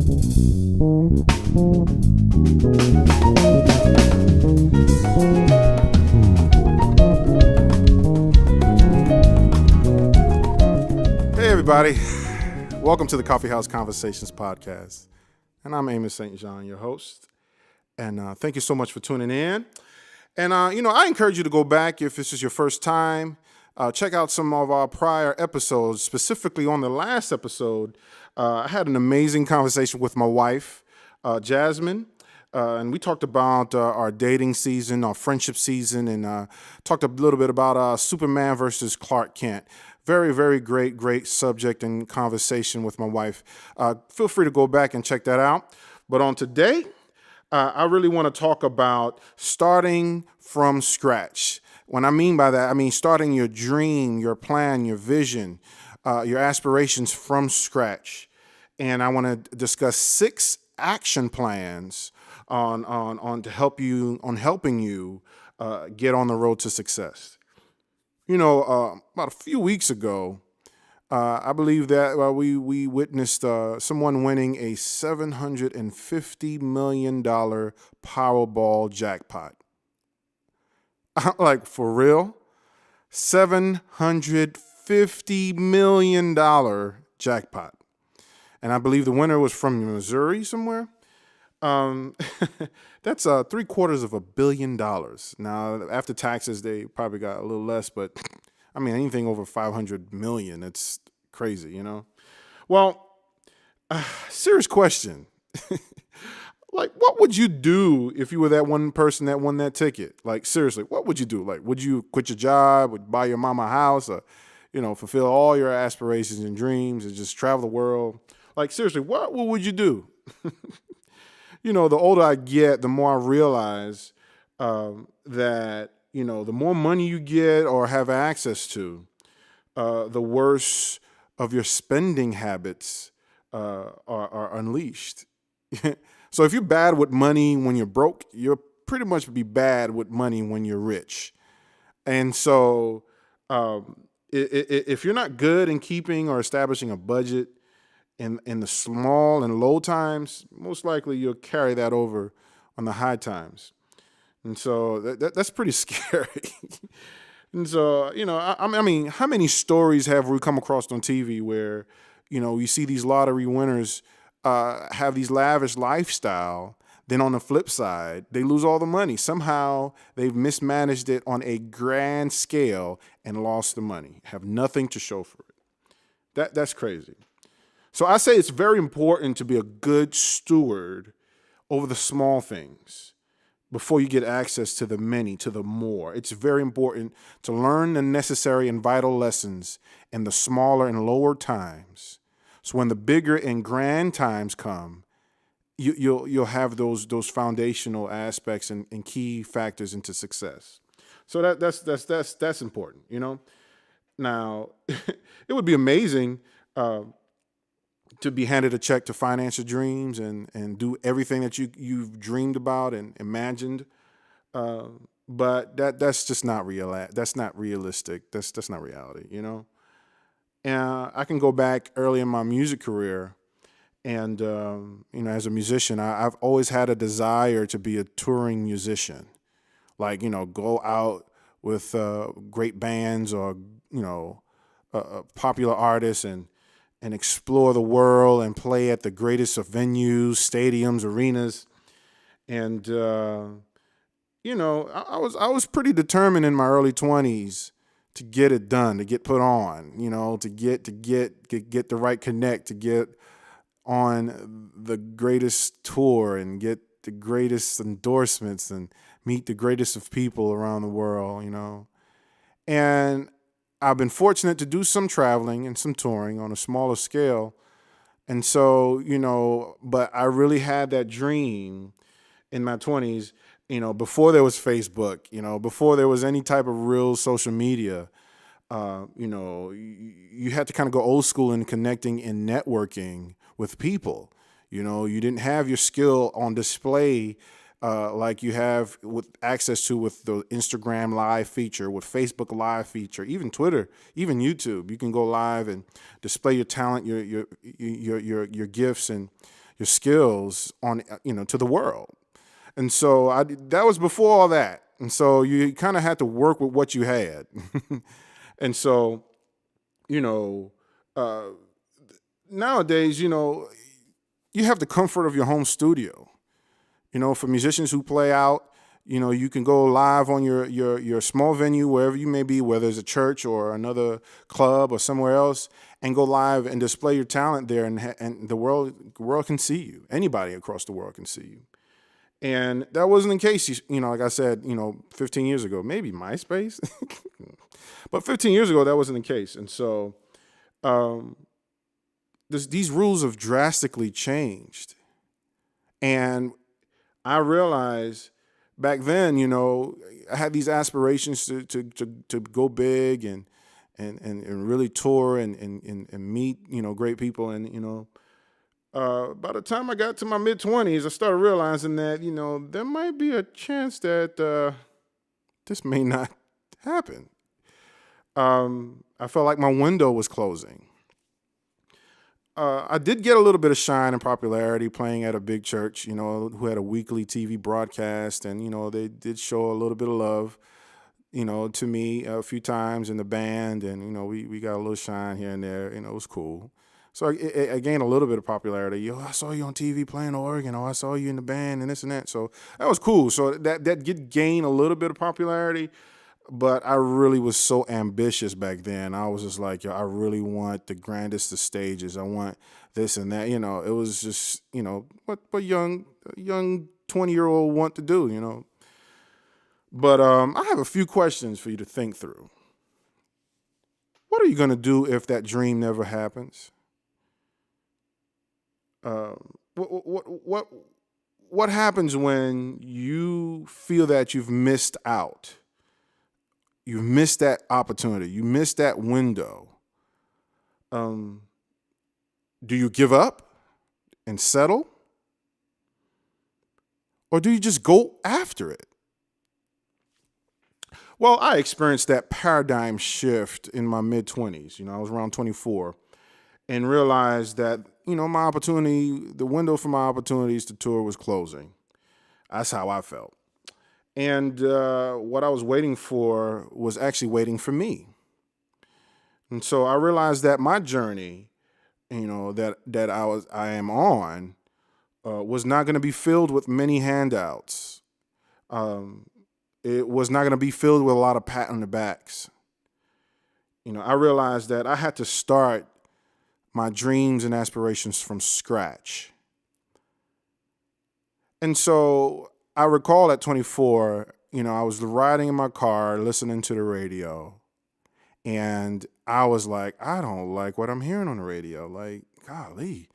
Hey everybody, welcome to the Coffeehouse Conversations podcast. And I'm Amos St. John, your host. And thank you so much for tuning in. And, I encourage you to go back if this is your first time. Check out some of our prior episodes, specifically on the last episode. I had an amazing conversation with my wife, Jasmine. And we talked about our dating season, our friendship season, and talked a little bit about Superman versus Clark Kent. Very, very great subject and conversation with my wife. Feel free to go back and check that out. But on today, I really want to talk about starting from scratch. When I mean by that, I mean starting your dream, your plan, your vision, your aspirations from scratch. And I want to discuss 6 action plans on to help you helping you get on the road to success. About a few weeks ago, I believe that we witnessed someone winning a $750 million Powerball jackpot. Like, for real? $750 million jackpot. And I believe the winner was from Missouri somewhere. That's $750 million. Now, after taxes, they probably got a little less, but I mean, anything over 500 million, it's crazy, Well, serious question. Like, what would you do if you were that one person that won that ticket? Like, seriously, what would you do? Like, would you quit your job, would buy your mama a house, or, fulfill all your aspirations and dreams and just travel the world? Like, seriously, what would you do? The older I get, the more I realize that, the more money you get or have access to, the worse of your spending habits are unleashed. So if you're bad with money when you're broke, you'll pretty much be bad with money when you're rich. And so if you're not good in keeping or establishing a budget in the small and low times, most likely you'll carry that over on the high times. And so that's pretty scary. And so, I mean, how many stories have we come across on TV where, you see these lottery winners have these lavish lifestyle. Then on the flip side, they lose all the money. Somehow they've mismanaged it on a grand scale and lost the money, have nothing to show for it. That's crazy. So I say it's very important to be a good steward over the small things before you get access to the many, to the more. It's very important to learn the necessary and vital lessons in the smaller and lower times. So when the bigger and grand times come, you'll have those foundational aspects and key factors into success. So that's important, Now, it would be amazing to be handed a check to finance your dreams and do everything that you've dreamed about and imagined. But that's just not real. That's not realistic. That's not reality, And I can go back early in my music career, and as a musician, I've always had a desire to be a touring musician, like go out with great bands or popular artists and explore the world and play at the greatest of venues, stadiums, arenas, and I was pretty determined in my early 20s to get it done, to get put on, to get the right connect, to get on the greatest tour and get the greatest endorsements and meet the greatest of people around the world, And I've been fortunate to do some traveling and some touring on a smaller scale. And so, but I really had that dream in my 20s, before there was Facebook, before there was any type of real social media. You had to kind of go old school in connecting and networking with people. You didn't have your skill on display like you have with access to with the Instagram live feature, with Facebook live feature, even Twitter, even YouTube. You can go live and display your talent, your gifts, and your skills on, to the world. And so that was before all that. And so you kind of had to work with what you had. And so, you know, uh, nowadays, you have the comfort of your home studio. For musicians who play out, you can go live on your small venue, wherever you may be, whether it's a church or another club or somewhere else, and go live and display your talent there, and the world can see you. Anybody across the world can see you. And that wasn't the case, like I said, 15 years ago, maybe MySpace. But 15 years ago, that wasn't the case. And so these rules have drastically changed. And I realized back then, I had these aspirations to go big and really tour and meet, great people. And, by the time I got to my mid-20s, I started realizing that, there might be a chance that this may not happen. I felt like my window was closing. I did get a little bit of shine and popularity playing at a big church, who had a weekly TV broadcast, and, they did show a little bit of love, to me a few times in the band, and, we got a little shine here and there, it was cool. So I gained a little bit of popularity. Yo, I saw you on TV playing the organ, or I saw you in the band and this and that. So that was cool. So that did gain a little bit of popularity. But I really was so ambitious back then. I was just like, yo, I really want the grandest of stages. I want this and that. It was just, what young 20-year-old want to do, But I have a few questions for you to think through. What are you going to do if that dream never happens? What happens when you feel that you've missed out? You've missed that opportunity. You missed that window. Do you give up and settle? Or do you just go after it? Well, I experienced that paradigm shift in my mid-20s. I was around 24 and realized that, my opportunity, the window for my opportunities to tour was closing. That's how I felt. And what I was waiting for was actually waiting for me. And so I realized that my journey, that I am on, was not going to be filled with many handouts. It was not going to be filled with a lot of pat on the backs. I realized that I had to start my dreams and aspirations from scratch. And so I recall at 24, I was riding in my car, listening to the radio, and I was like, I don't like what I'm hearing on the radio. Like, golly,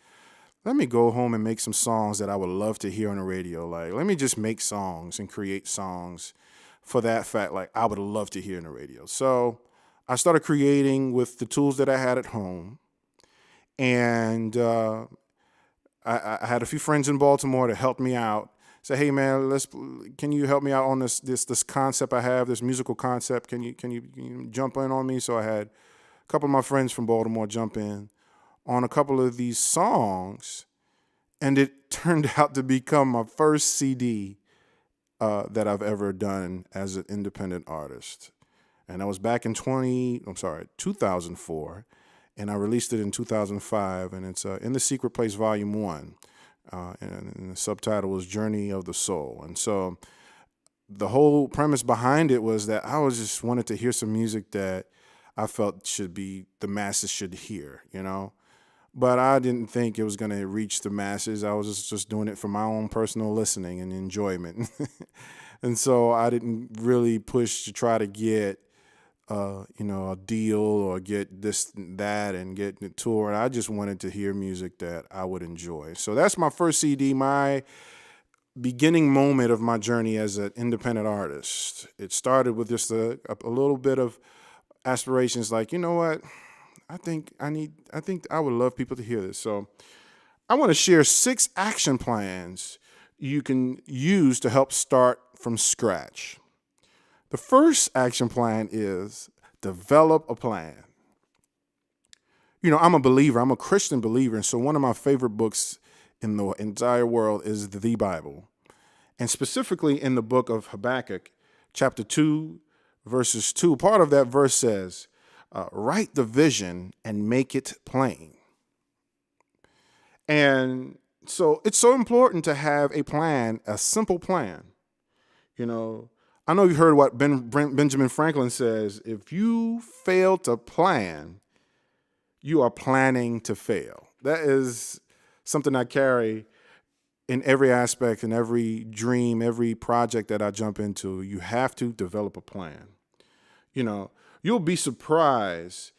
let me go home and make some songs that I would love to hear on the radio. Like, let me just make songs and create songs for that fact, like I would love to hear on the radio. So I started creating with the tools that I had at home. And I had a few friends in Baltimore to help me out. Say, hey man, can you help me out on this concept I have, this musical concept? Can you jump in on me? So I had a couple of my friends from Baltimore jump in on a couple of these songs, and it turned out to become my first CD that I've ever done as an independent artist. And that was back in 2004. And I released it in 2005, and it's In the Secret Place Volume 1. And the subtitle was Journey of the Soul. And so the whole premise behind it was that I was just wanted to hear some music that I felt the masses should hear, But I didn't think it was going to reach the masses. I was just doing it for my own personal listening and enjoyment. And so I didn't really push to try to get a deal or get this, that, and get the tour. I just wanted to hear music that I would enjoy. So that's my first CD, my beginning moment of my journey as an independent artist. It started with just a little bit of aspirations, like, you know what? I think I would love people to hear this. So I want to share 6 action plans you can use to help start from scratch. The first action plan is develop a plan. I'm a believer. I'm a Christian believer. And so one of my favorite books in the entire world is the Bible. And specifically in the book of Habakkuk, chapter 2, verses 2, part of that verse says, write the vision and make it plain. And so it's so important to have a plan, a simple plan. You know, I know you've heard what Benjamin Franklin says, if you fail to plan, you are planning to fail. That is something I carry in every aspect, in every dream, every project that I jump into. You have to develop a plan. You know, you'll be surprised,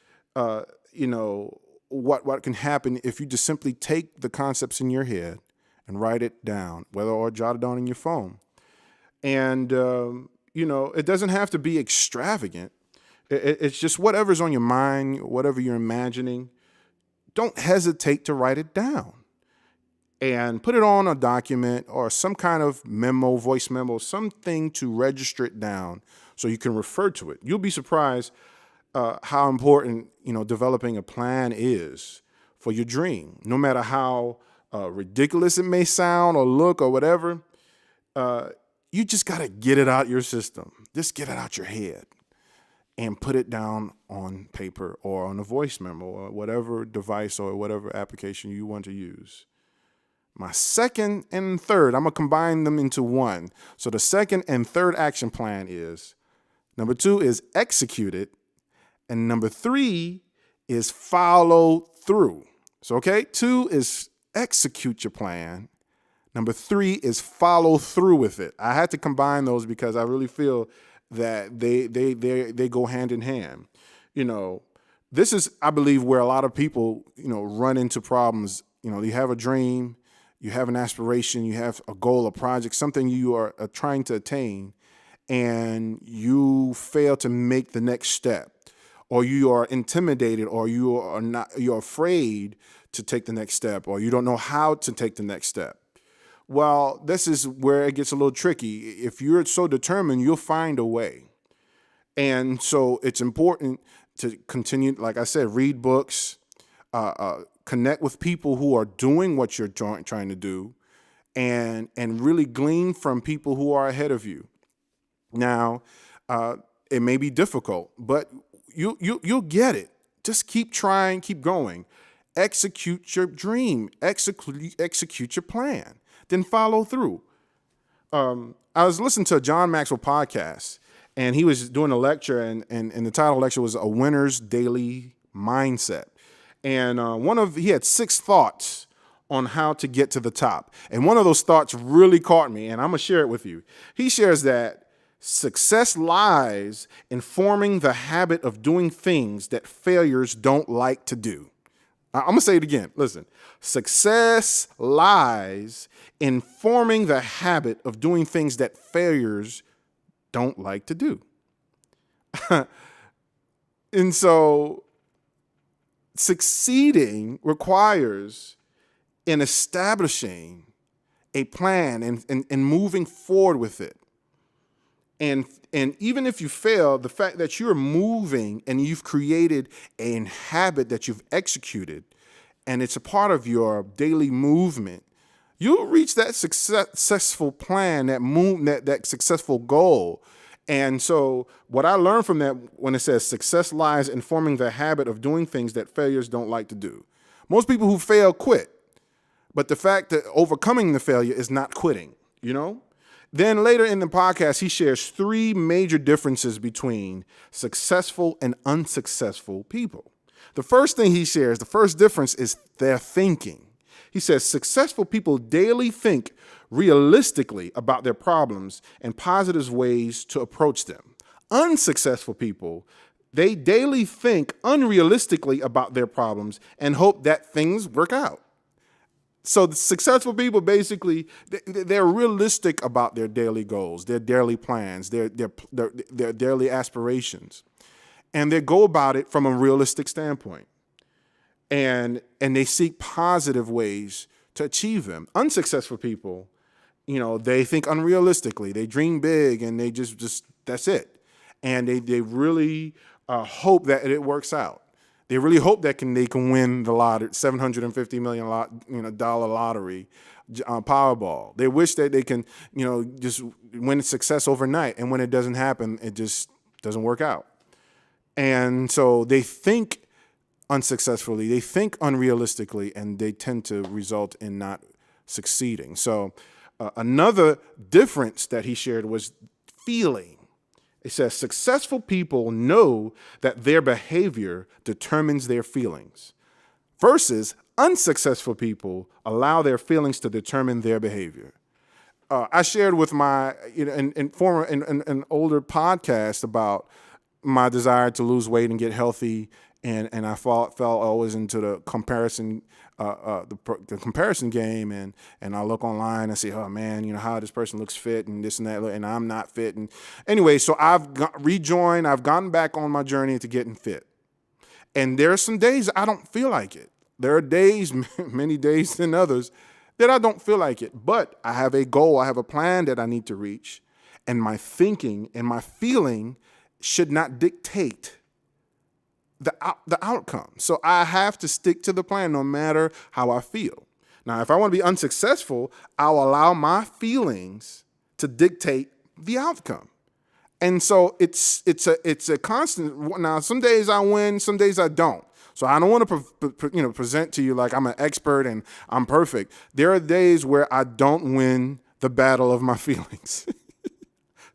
what can happen if you just simply take the concepts in your head and write it down, whether or jot it down in your phone. And, it doesn't have to be extravagant. It's just whatever's on your mind, whatever you're imagining. Don't hesitate to write it down and put it on a document or some kind of memo, voice memo, something to register it down so you can refer to it. You'll be surprised how important, developing a plan is for your dream. No matter how ridiculous it may sound or look or whatever, you just got to get it out your system. Just get it out your head and put it down on paper or on a voice memo or whatever device or whatever application you want to use. My second and third, I'm going to combine them into one. So the second and third action plan is, number 2 is execute it. And number 3 is follow through. So, okay, 2 is execute your plan. Number 3 is follow through with it. I had to combine those because I really feel that they go hand in hand. This is, I believe, where a lot of people, run into problems. You have a dream, you have an aspiration, you have a goal, a project, something you are trying to attain, and you fail to make the next step, or you are intimidated, or you're afraid to take the next step, or you don't know how to take the next step. Well, this is where it gets a little tricky. If you're so determined, you'll find a way. And so it's important to continue, like I said, read books, connect with people who are doing what you're trying to do, and really glean from people who are ahead of you. Now, it may be difficult, but you'll get it. Just keep trying, keep going. Execute your dream, execute your plan, then follow through. I was listening to a John Maxwell podcast, and he was doing a lecture, and the title of the lecture was A Winner's Daily Mindset. And he had 6 thoughts on how to get to the top. And one of those thoughts really caught me, and I'm going to share it with you. He shares that success lies in forming the habit of doing things that failures don't like to do. I'm going to say it again. Listen, success lies in forming the habit of doing things that failures don't like to do. And so succeeding requires in establishing a plan and moving forward with it. And even if you fail, the fact that you're moving and you've created a habit that you've executed, and it's a part of your daily movement, you'll reach that successful plan, that successful goal. And so what I learned from that, when it says success lies in forming the habit of doing things that failures don't like to do. Most people who fail quit. But the fact that overcoming the failure is not quitting, Then later in the podcast, he shares 3 major differences between successful and unsuccessful people. The first thing he shares, the first difference is their thinking. He says successful people daily think realistically about their problems and positive ways to approach them. Unsuccessful people, they daily think unrealistically about their problems and hope that things work out. So the successful people, basically, they're realistic about their daily goals, their daily plans, their daily aspirations. And they go about it from a realistic standpoint. And they seek positive ways to achieve them. Unsuccessful people, they think unrealistically. They dream big and they just that's it. And they really hope that it works out. They really hope that they can win the lottery, $750 million dollar lottery, Powerball. They wish that they can, just win success overnight. And when it doesn't happen, it just doesn't work out. And so they think unsuccessfully, they think unrealistically, and they tend to result in not succeeding. So another difference that he shared was feeling. It says successful people know that their behavior determines their feelings, versus unsuccessful people allow their feelings to determine their behavior. I shared with my, in an older podcast about my desire to lose weight and get healthy, and I fell always into the comparison, the comparison game, and I look online and say, oh man, how this person looks fit and this and that, and I'm not fit, and anyway, so I've gotten back on my journey to getting fit, and there are some days I don't feel like it. There are days, many days than others, that I don't feel like it, but I have a goal, I have a plan that I need to reach, and my thinking and my feeling should not dictate the outcome. So I have to stick to the plan no matter how I feel. Now, if I want to be unsuccessful, I'll allow my feelings to dictate the outcome. And so it's a constant. Now, some days I win, some days I don't. So I don't want to present to you like I'm an expert and I'm perfect. There are days where I don't win the battle of my feelings.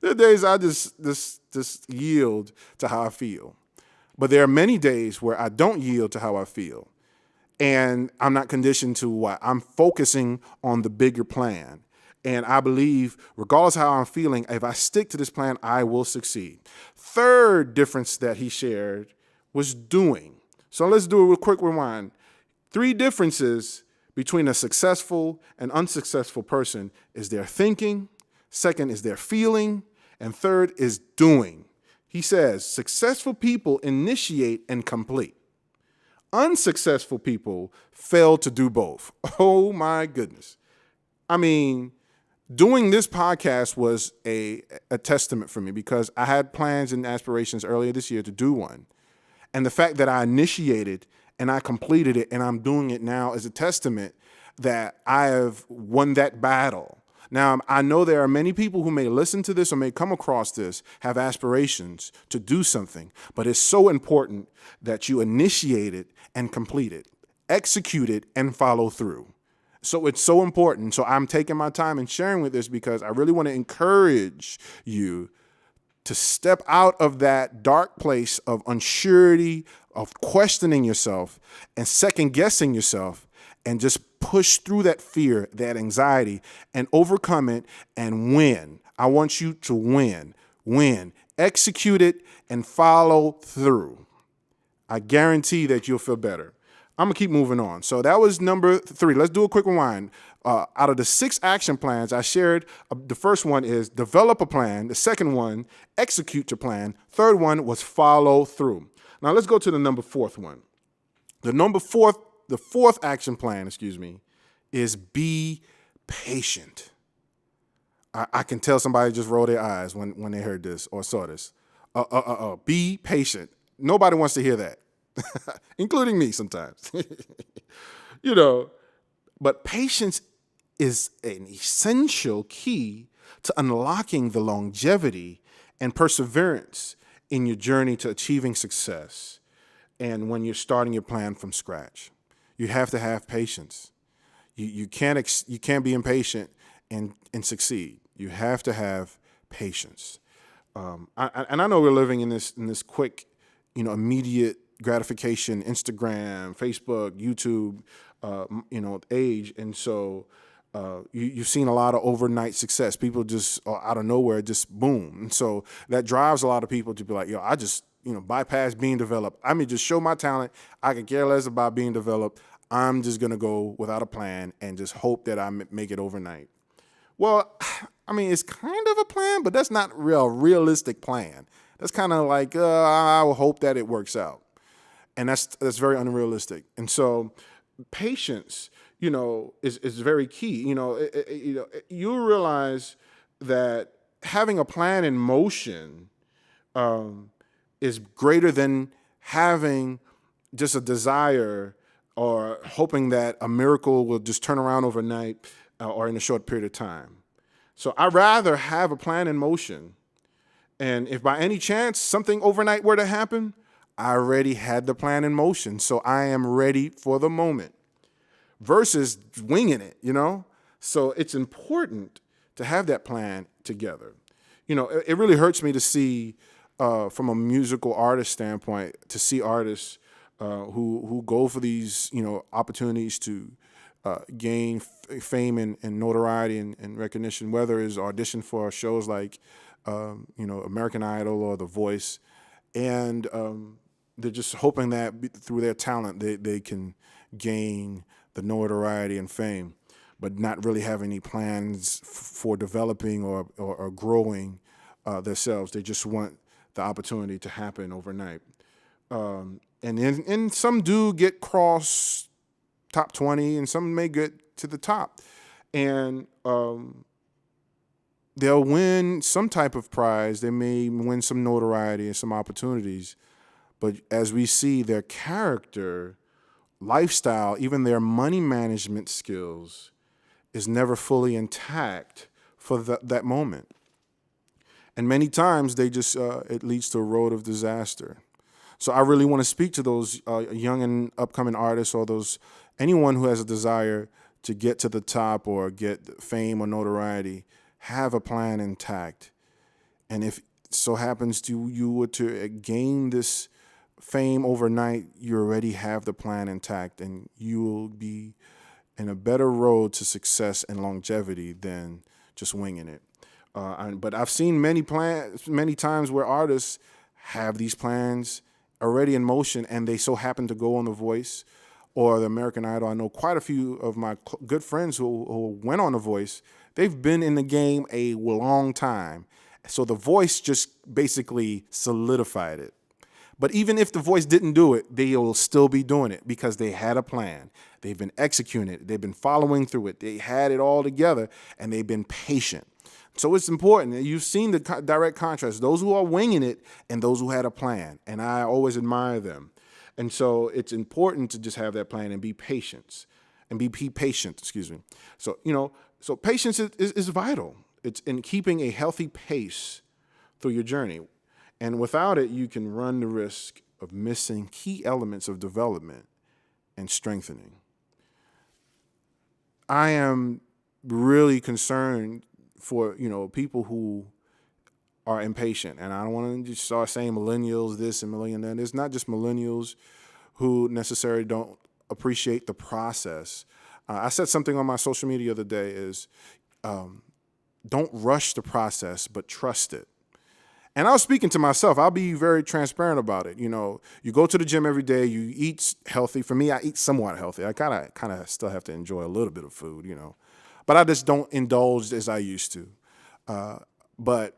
There are days I just yield to how I feel. But there are many days where I don't yield to how I feel. And I'm not conditioned to what? I'm focusing on the bigger plan. And I believe, regardless of how I'm feeling, if I stick to this plan, I will succeed. Third difference that he shared was doing. So let's do a real quick rewind. 3 differences between a successful and unsuccessful person is their thinking, second is their feeling, and third is doing. He says, successful people initiate and complete. Unsuccessful people fail to do both. Oh my goodness. I mean, doing this podcast was a testament for me, because I had plans and aspirations earlier this year to do one. And the fact that I initiated and I completed it and I'm doing it now is a testament that I have won that battle. Now, I know there are many people who may listen to this or may come across this, have aspirations to do something, but it's so important that you initiate it and complete it, execute it and follow through. So it's so important. So I'm taking my time and sharing with this because I really want to encourage you to step out of that dark place of unsurety, of questioning yourself and second guessing yourself, and just push through that fear, that anxiety, and overcome it and win. I want you to win, execute it, and follow through. I guarantee that you'll feel better. I'm going to keep moving on. So that was number 3. Let's do a quick rewind. Out of the 6 action plans I shared, the first one is develop a plan. The second one, execute your plan. Third one was follow through. Now let's go to the number 4th one. The fourth action plan, is be patient. I can tell somebody just rolled their eyes when they heard this or saw this. Be patient. Nobody wants to hear that, including me sometimes. But patience is an essential key to unlocking the longevity and perseverance in your journey to achieving success. And when you're starting your plan from scratch, you have to have patience. You can't be impatient and succeed. You have to have patience. I know we're living in this quick, immediate gratification, Instagram, Facebook, YouTube, age, and so you've seen a lot of overnight success. People just out of nowhere, just boom, and so that drives a lot of people to be like, I just bypass being developed. I mean, just show my talent. I could care less about being developed. I'm just going to go without a plan and just hope that I make it overnight. Well, I mean, it's kind of a plan, but that's not a realistic plan. That's kind of like, I will hope that it works out. And that's very unrealistic. And so patience, is very key. You realize that having a plan in motion is greater than having just a desire or hoping that a miracle will just turn around overnight or in a short period of time. So I'd rather have a plan in motion. And if by any chance something overnight were to happen, I already had the plan in motion. So I am ready for the moment versus winging it, So it's important to have that plan together. It really hurts me to see, from a musical artist standpoint, to see artists who go for these, opportunities to gain fame and notoriety and recognition, whether it's audition for shows like, American Idol or The Voice, and they're just hoping that through their talent they can gain the notoriety and fame, but not really have any plans for developing or growing themselves. They just want the opportunity to happen overnight. And some do get cross top 20, and some may get to the top. And they'll win some type of prize. They may win some notoriety and some opportunities. But as we see, their character, lifestyle, even their money management skills is never fully intact for that moment. And many times they just, it leads to a road of disaster. So I really want to speak to those young and upcoming artists, or anyone who has a desire to get to the top or get fame or notoriety. Have a plan intact. And if so happens you were to gain this fame overnight, you already have the plan intact, and you will be in a better road to success and longevity than just winging it. But I've seen many times where artists have these plans already in motion, and they so happen to go on The Voice or the American Idol. I know quite a few of my good friends who went on The Voice. They've been in the game a long time. So The Voice just basically solidified it. But even if The Voice didn't do it, they will still be doing it because they had a plan. They've been executing it. They've been following through it. They had it all together, and they've been patient. So it's important. You've seen the direct contrast, those who are winging it and those who had a plan. And I always admire them. And so it's important to just have that plan and be patient. So patience is vital. It's in keeping a healthy pace through your journey. And without it, you can run the risk of missing key elements of development and strengthening. I am really concerned for, people who are impatient. And I don't want to just start saying millennials this and millennial that. It's not just millennials who necessarily don't appreciate the process. I said something on my social media the other day is, don't rush the process, but trust it. And I was speaking to myself. I'll be very transparent about it. You go to the gym every day. You eat healthy. For me, I eat somewhat healthy. I kind of still have to enjoy a little bit of food, but I just don't indulge as I used to. But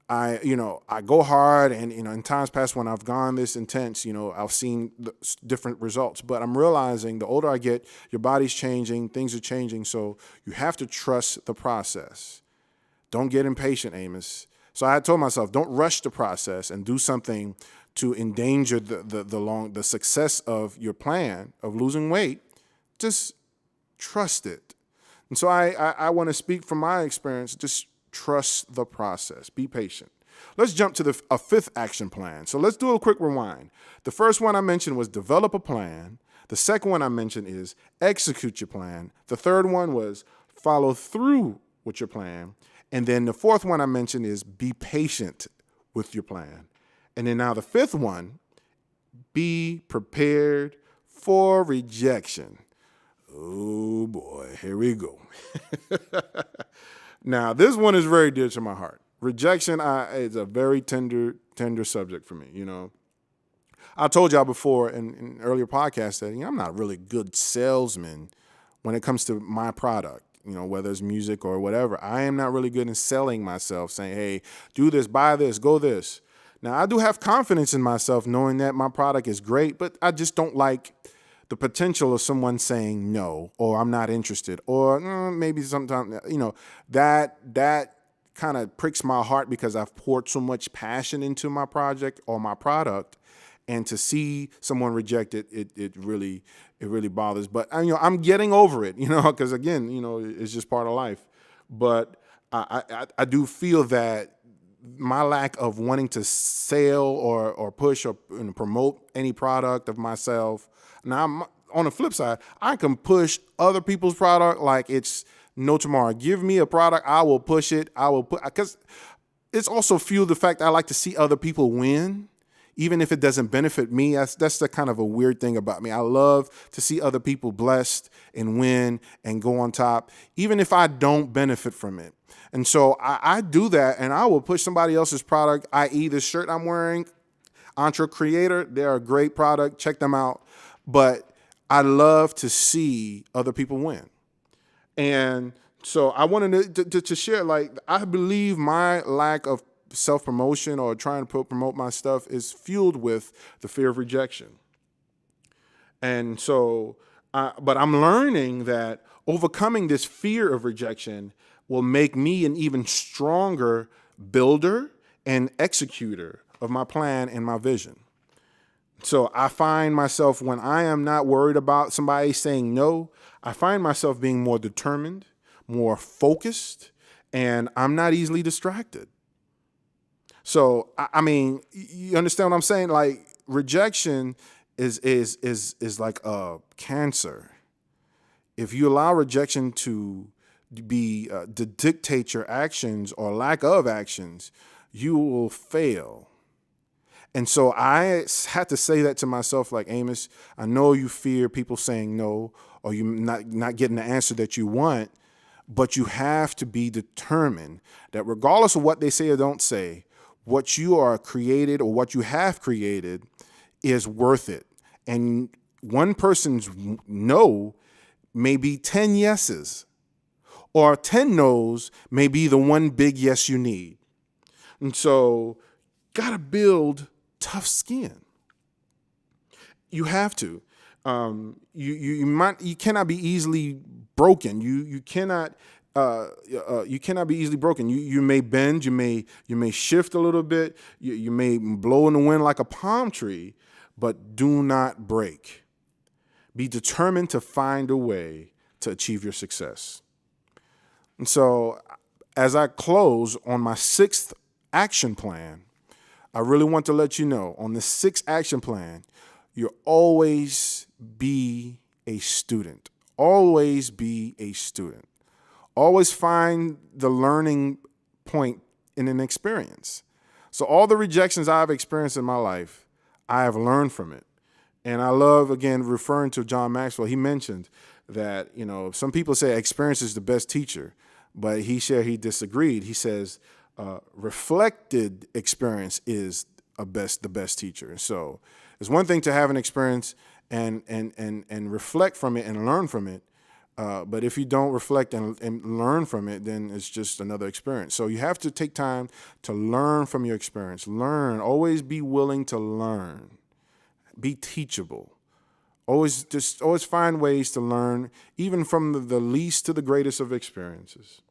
I go hard, and in times past when I've gone this intense, I've seen different results. But I'm realizing the older I get, your body's changing, things are changing. So you have to trust the process. Don't get impatient, Amos. So I told myself, don't rush the process and do something to endanger the success of your plan of losing weight. Just trust it. And so I want to speak from my experience. Just trust the process. Be patient. Let's jump to a fifth action plan. So let's do a quick rewind. The first one I mentioned was develop a plan. The second one I mentioned is execute your plan. The third one was follow through with your plan. And then the fourth one I mentioned is be patient with your plan. And then now the fifth one, be prepared for rejection. Oh boy, here we go. Now, this one is very dear to my heart. Rejection is a very tender subject for me. I told y'all before in earlier podcasts that I'm not really a good salesman when it comes to my product. Whether it's music or whatever, I am not really good in selling myself, saying, hey, do this, buy this, go this. Now, I do have confidence in myself knowing that my product is great, but I just don't like the potential of someone saying no, or I'm not interested, or maybe sometimes, that kind of pricks my heart because I've poured so much passion into my project or my product, and to see someone reject it, it really bothers. But I'm getting over it, because again, it's just part of life. But I do feel that my lack of wanting to sell or push or promote any product of myself. Now, on the flip side, I can push other people's product like it's no tomorrow. Give me a product, I will push it. Because it's also fueled the fact that I like to see other people win, even if it doesn't benefit me. That's the kind of a weird thing about me. I love to see other people blessed and win and go on top, even if I don't benefit from it. And so I do that, and I will push somebody else's product, i.e. this shirt I'm wearing, Entre Creator. They're a great product. Check them out. But I love to see other people win. And so I wanted to share, like, I believe my lack of self-promotion or trying to promote my stuff is fueled with the fear of rejection. And so, but I'm learning that overcoming this fear of rejection will make me an even stronger builder and executor of my plan and my vision. So I find myself, when I am not worried about somebody saying no, I find myself being more determined, more focused, and I'm not easily distracted. So, I mean, you understand what I'm saying? Like, rejection is like a cancer. If you allow rejection to dictate your actions or lack of actions, you will fail. And so I had to say that to myself, like, Amos, I know you fear people saying no or you not getting the answer that you want, but you have to be determined that regardless of what they say or don't say, what you are created or what you have created is worth it. And one person's no may be 10 yeses, or 10 no's may be the one big yes you need. And so, gotta build tough skin. You have to. You cannot be easily broken. You cannot be easily broken. You may bend. You may shift a little bit. You may blow in the wind like a palm tree, but do not break. Be determined to find a way to achieve your success. And so, as I close on my 6th action plan, I really want to let you know, on the 6th action plan, you'll always be a student. Always be a student. Always find the learning point in an experience. So all the rejections I've experienced in my life, I have learned from it. And I love, again, referring to John Maxwell. He mentioned that, some people say experience is the best teacher, but he disagreed. He says, reflected experience is the best teacher. And so it's one thing to have an experience and reflect from it and learn from it. But if you don't reflect and learn from it, then it's just another experience. So you have to take time to learn from your experience. Learn. Always be willing to learn. Be teachable. Always find ways to learn, even from the least to the greatest of experiences.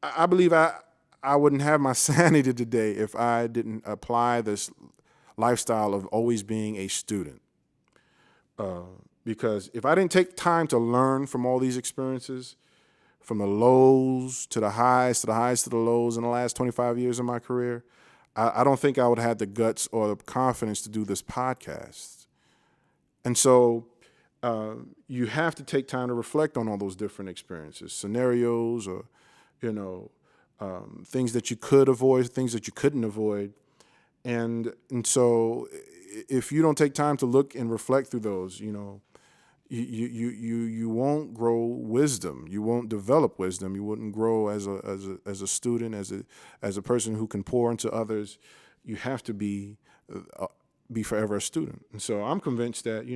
I believe I wouldn't have my sanity today if I didn't apply this lifestyle of always being a student. Because if I didn't take time to learn from all these experiences, from the lows to the highs, to the highs to the lows in the last 25 years of my career, I don't think I would have had the guts or the confidence to do this podcast. And so you have to take time to reflect on all those different experiences, scenarios, or, things that you could avoid, things that you couldn't avoid. And so if you don't take time to look and reflect through those, you won't grow wisdom. You won't develop wisdom. You wouldn't grow as a student, as a person who can pour into others. You have to be forever a student. And so I'm convinced that,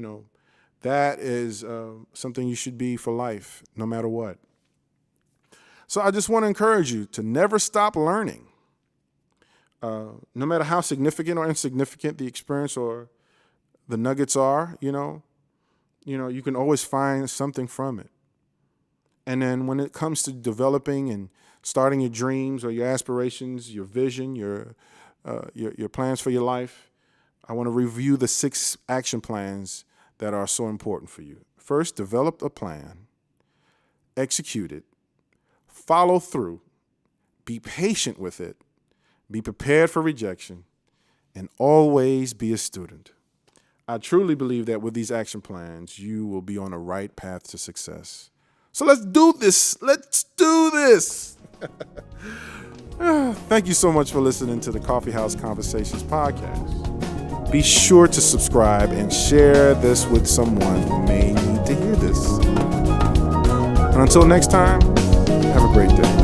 that is something you should be for life, no matter what. So I just want to encourage you to never stop learning. No matter how significant or insignificant the experience or the nuggets are, you can always find something from it. And then when it comes to developing and starting your dreams or your aspirations, your vision, your your plans for your life, I want to review the 6 action plans that are so important for you. First, develop a plan, execute it, follow through, be patient with it, be prepared for rejection, and always be a student. I truly believe that with these action plans, you will be on the right path to success. So let's do this. Let's do this. Thank you so much for listening to the Coffeehouse Conversations podcast. Be sure to subscribe and share this with someone who may need to hear this. And until next time, have a great day.